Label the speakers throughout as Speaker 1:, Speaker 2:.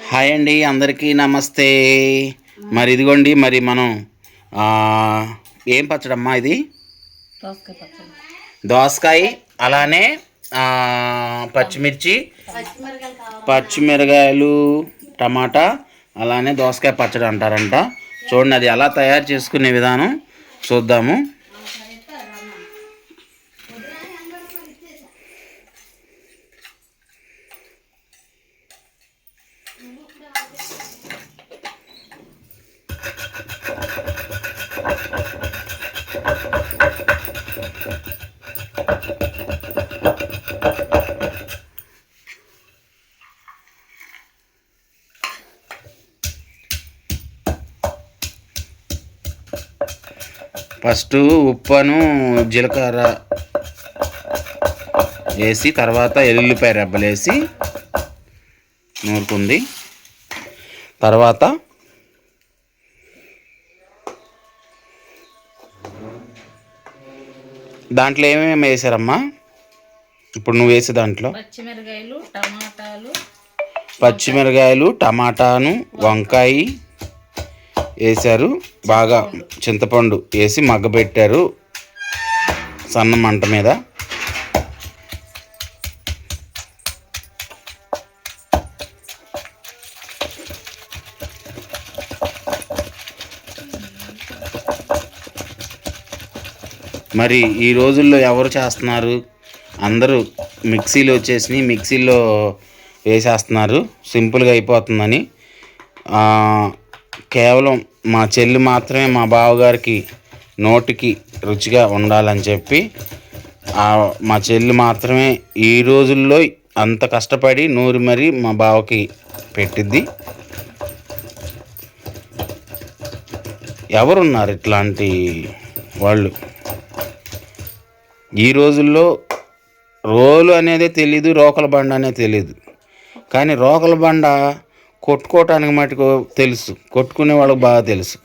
Speaker 1: Hi అండి, అందరికీ నమస్తే. మరి ఇదిగోండి, మరి మనం ఏం పచ్చడమ్మా ఇది? దోసకాయ, అలానే పచ్చిమిర్చి, పచ్చిమిరకాయలు, టమాటా, అలానే దోసకాయ పచ్చడి అంటారంట. చూడండి, అది ఎలా తయారు చేసుకునే విధానం చూద్దాము. ఫస్ట్ ఉప్పును జీలకర్ర వేసి, తర్వాత ఎల్లుల్లిపాయ రెబ్బలు వేసి నూరుకుంది. తర్వాత దాంట్లో ఏమేమి వేసారమ్మా? ఇప్పుడు నువ్వు వేసే దాంట్లో పచ్చిమిరకాయలు, టమాటాను, వంకాయ వేసారు. బాగా చింతపండు వేసి మగ్గబెట్టారు సన్న మంట మీద. మరి ఈ రోజుల్లో ఎవరు చేస్తున్నారు? అందరూ మిక్సీలో వచ్చేసినాయి, మిక్సీలో వేసేస్తున్నారు, సింపుల్గా అయిపోతుందని. కేవలం మా చెల్లి మాత్రమే మా బావగారికి నోటికి రుచిగా ఉండాలని చెప్పి మా చెల్లి మాత్రమే ఈ రోజుల్లో అంత కష్టపడి నూరి మరీ మా బావకి పెట్టిద్ది. ఎవరున్నారు ఇట్లాంటి వాళ్ళు? ఈ రోజుల్లో రోలు అనేదే తెలీదు, రోకల బండ అనేది తెలీదు. కానీ రోకల బండ కొట్టుకోవటానికి మటుకు తెలుసు, కొట్టుకునే వాళ్ళకి బాగా తెలుసు.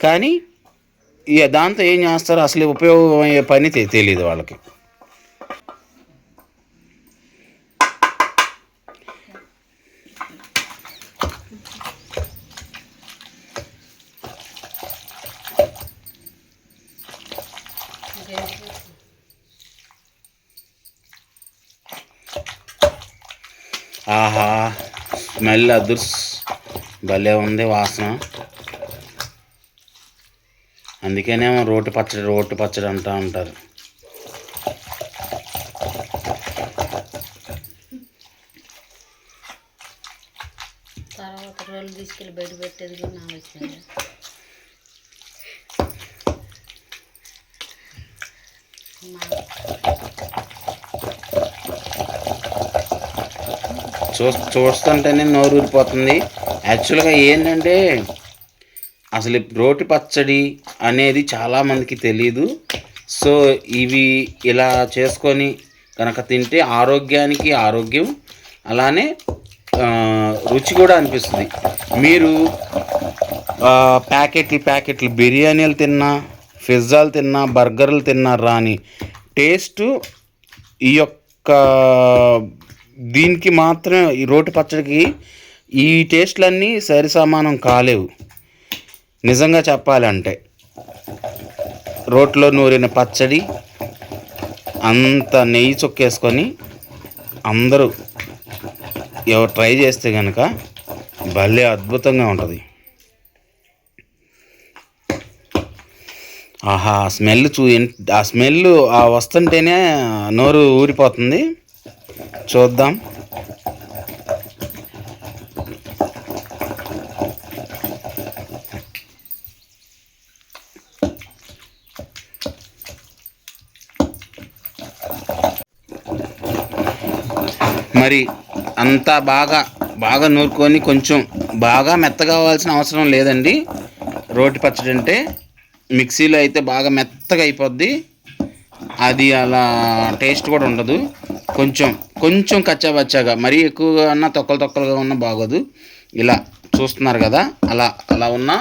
Speaker 1: కానీ దాంతో ఏం చేస్తారో అసలు ఉపయోగం అయ్యే పని తెలియదు వాళ్ళకి. ఆహా, స్మెల్ అదుర్స్ భలే ఉంది, వాసన. అందుకేనేమో రోటి పచ్చడి అంటూ ఉంటారు.
Speaker 2: తర్వాత రోలు తీసుకెళ్ళి బయట పెట్టేది కూడా నా వచ్చింది.
Speaker 1: చూస్తుంటేనే నోరు ఊరిపోతుంది. యాక్చువల్గా ఏంటంటే అసలు రోటి పచ్చడి అనేది చాలామందికి తెలీదు. సో ఇవి ఇలా చేసుకొని కనుక తింటే ఆరోగ్యానికి ఆరోగ్యం, అలానే రుచి కూడా అనిపిస్తుంది. మీరు ప్యాకెట్లు బిర్యానీలు తిన్నా, పిజ్జాలు తిన్నా, బర్గర్లు తిన్నా రాని టేస్టు ఈ యొక్క దీనికి మాత్రమే, ఈ రోటి పచ్చడికి ఈ టేస్ట్లన్నీ సరి సమానం కాలేవు. నిజంగా చెప్పాలంటే రోట్లో నూరిన పచ్చడి అంత నెయ్యి చొక్కేసుకొని అందరూ ఎవరు ట్రై చేస్తే కనుక భలే అద్భుతంగా ఉంటుంది. ఆహా, స్మెల్ ఆ స్మెల్ వస్తుంటేనే నోరు ఊరిపోతుంది. చూద్దాం. మరి అంతా బాగా నూరుకొని కొంచెం బాగా మెత్తగా అవ్వాల్సిన అవసరం లేదండి. రోటి పచ్చడి అంటే మిక్సీలో అయితే బాగా మెత్తగా అయిపోద్ది, అది అలా టేస్ట్ కూడా ఉండదు. కొంచెం కచ్చాబచ్చాగా, మరీ ఎక్కువగా ఉన్నా తొక్కలుగా ఉన్నా బాగోదు. ఇలా చూస్తున్నారు కదా, అలా ఉన్నా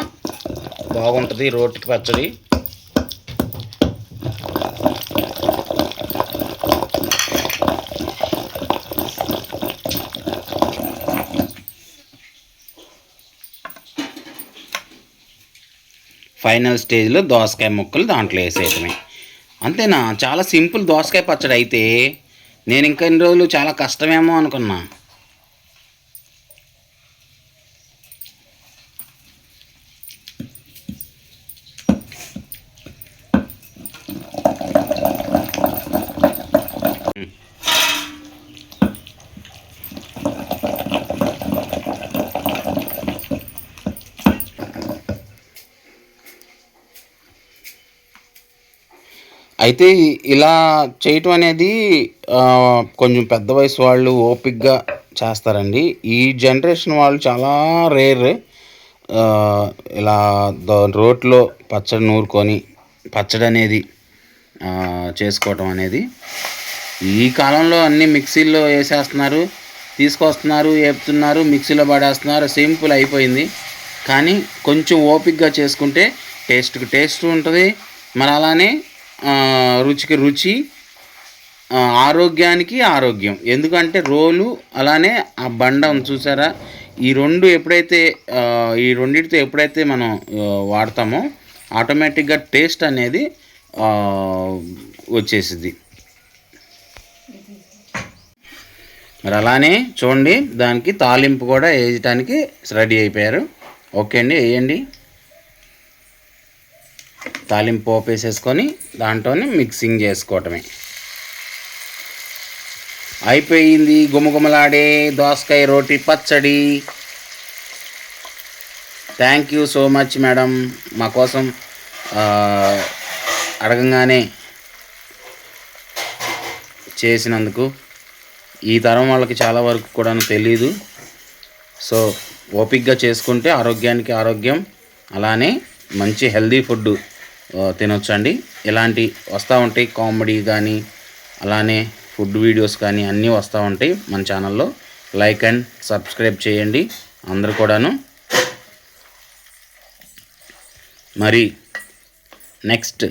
Speaker 1: బాగుంటుంది రోటి పచ్చడి. ఫైనల్ స్టేజ్లో దోసకాయ ముక్కలు దాంట్లో వేసేయటమే. అంతేనా? చాలా సింపుల్ దోసకాయ పచ్చడి. అయితే నేను ఇంకా ఇన్ని రోజులు చాలా కష్టమేమో అనుకున్నా. అయితే ఇలా చేయటం అనేది కొంచెం పెద్ద వయసు వాళ్ళు ఓపిక్గా చేస్తారండి. ఈ జనరేషన్ వాళ్ళు చాలా రేర్ ఇలా రోట్లో పచ్చడి నూరుకొని పచ్చడి అనేది చేసుకోవటం అనేది. ఈ కాలంలో అన్నీ మిక్సీల్లో వేసేస్తున్నారు, తీసుకొస్తున్నారు, వేపుతున్నారు, మిక్సీలో పడేస్తున్నారు, సింపుల్ అయిపోయింది. కానీ కొంచెం ఓపిక్గా చేసుకుంటే టేస్ట్కి టేస్ట్ ఉంటుంది, మరి అలానే రుచికి రుచి, ఆరోగ్యానికి ఆరోగ్యం. ఎందుకంటే రోలు అలానే ఆ బండం చూసారా, ఈ రెండిటితో ఎప్పుడైతే మనం వాడతామో ఆటోమేటిక్గా టేస్ట్ అనేది వచ్చేసిద్ది. మరి అలానే చూడండి, దానికి తాలింపు కూడా వేయటానికి రెడీ అయిపోయారు. ఓకే అండి, వేయండి. తాలింపు పోపు వేసేసుకొని దాంట్లోనే మిక్సింగ్ చేసుకోవటమే. అయిపోయింది గుమగుమలాడే దోసకాయ రోటి పచ్చడి. Thank you so much madam, మా కోసం అడగంగానే చేసినందుకు. ఈ తరం వాళ్ళకి చాలా వరకు కూడా తెలీదు. సో ఓపిక్గా చేసుకుంటే ఆరోగ్యానికి ఆరోగ్యం, అలానే మంచి హెల్దీ ఫుడ్ తినొచ్చండి. ఇలాంటి వస్తూ ఉంటాయి, కామెడీ కానీ అలానే ఫుడ్ వీడియోస్ కానీ అన్నీ వస్తూ ఉంటాయి మన ఛానల్లో. లైక్ అండ్ సబ్స్క్రైబ్ చేయండి అందరు కూడాను. మరి నెక్స్ట్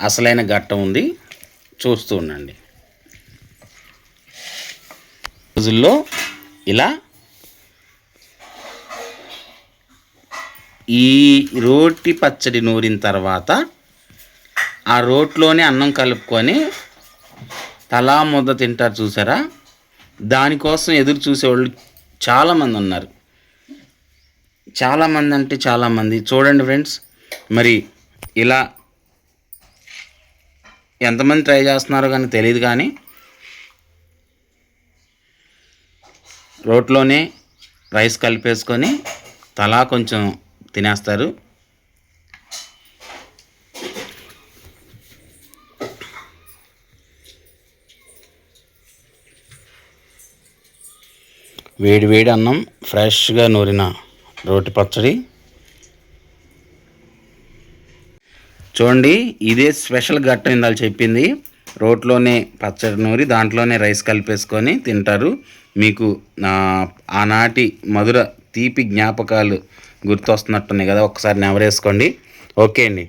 Speaker 1: అసలైన ఘట్టం ఉంది, చూస్తూ ఉండండి. రోజుల్లో ఇలా ఈ రోటి పచ్చడి నూరిన తర్వాత ఆ రోట్లోనే అన్నం కలుపుకొని తలా ముద్ద తింటారు చూసారా. దానికోసం ఎదురు చూసేవాళ్ళు చాలామంది ఉన్నారు. చాలామంది అంటే చాలామంది. చూడండి ఫ్రెండ్స్, మరి ఇలా ఎంతమంది ట్రై చేస్తున్నారో కానీ తెలియదు, కానీ రోట్లోనే రైస్ కలిపేసుకొని తలా కొంచెం తినేస్తారు. వేడి వేడి అన్నం, ఫ్రెష్గా నూరిన రోటి పచ్చడి. చూడండి, ఇదే స్పెషల్ ఘట్టం ఇందాక చెప్పింది. రోట్లోనే పచ్చడి నూరి దాంట్లోనే రైస్ కలిపేసుకొని తింటారు. మీకు ఆనాటి మధుర తీపి జ్ఞాపకాలు గుర్తొస్తున్నట్టున్నాయి కదా, ఒకసారి నెవరేసుకోండి. ఓకే అండి.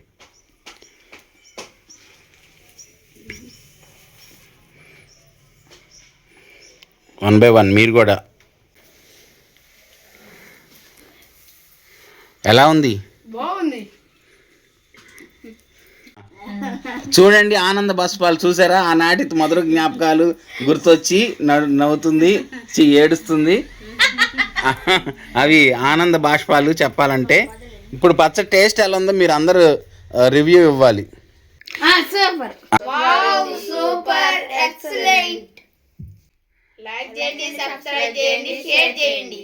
Speaker 1: వన్ బై వన్ మీరు కూడా. ఎలా ఉంది?
Speaker 2: బాగుంది.
Speaker 1: చూడండి, ఆనంద బాష్పాలు చూసారా, ఆనాటి మధుర జ్ఞాపకాలు గుర్తొచ్చి నవ్వుతుంది, ఏడుస్తుంది. అవి ఆనంద బాష్పాలు చెప్పాలంటే. ఇప్పుడు పచ్చడి టేస్ట్ ఎలా ఉందో మీరు అందరూ రివ్యూ ఇవ్వాలి.
Speaker 3: Super, wow, super, excellent. Like చేయండి, సబ్స్క్రైబ్ చేయండి, షేర్ చేయండి.